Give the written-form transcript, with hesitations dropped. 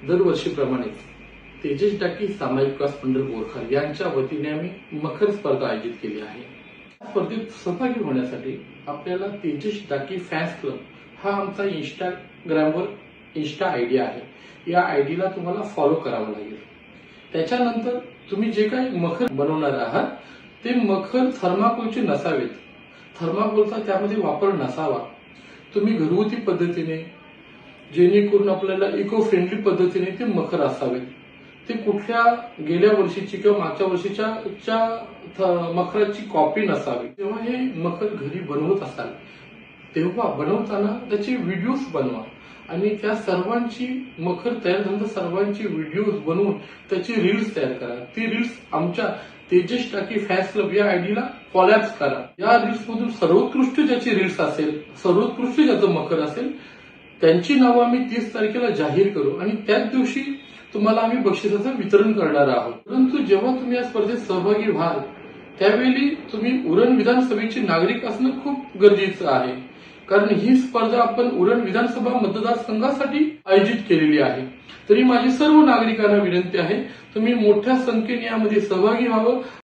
दरवर्षीप्रमाणे तेजस डाकी सामाजिक विकास मंडळ बोरखार यांच्या वतीने आम्ही मखर स्पर्धा आयोजित केली आहे। या स्पर्धेत सहभागी होण्यासाठी आपल्याला तेजस डाकी फॅन्स क्लब हा आमचा इंस्टाग्रामवर इंस्टा आयडी आहे। या आयडीला तुम्हाला फॉलो करावं लागेल। त्याच्यानंतर तुम्ही जे काही मखर बनवणार आहात ते मखर थर्माकोलचे नसावेत। थर्माकोलचा त्यामध्ये वापर नसावा। तुम्ही घरगुती पद्धतीने जेणेकरून आपल्याला इको फ्रेंडली पद्धतीने ते मखर असावेत। ते कुठल्या गेल्या वर्षीची किंवा मागच्या वर्षीच्या मखराची कॉपी नसावी। जेव्हा हे मखर घरी बनवत असाल तेव्हा बनवताना त्याचे व्हिडिओज बनवा आणि त्या सर्वांची मखर तयार झाल्यानंतर सर्वांची व्हिडिओज बनवून त्याची रील्स तयार करा। ती रील्स आमच्या तेजस डाकी फॅन्स क्लब या आयडीला फॉलोअप करा। या रील्स मधून सर्वोत्कृष्ट ज्याची रील्स असेल, सर्वोत्कृष्ट ज्याचं मखर असेल त्यांची नावं आम्ही 30 तारखेला जाहीर करू आणि त्याच दिवशी तुम्हाला आम्ही बक्षिसाचं वितरण करणार आहोत। परंतु जेव्हा तुम्ही या स्पर्धेत सहभागी व्हाल त्यावेळी तुम्ही उरण विधानसभेचे नागरिक असणं खूप गरजेचं आहे, कारण ही स्पर्धा आपण उरण विधानसभा मतदारसंघासाठी आयोजित केलेली आहे। तरी माझी सर्व नागरिकांना विनंती आहे तुम्ही मोठ्या संख्येने यामध्ये सहभागी व्हावं।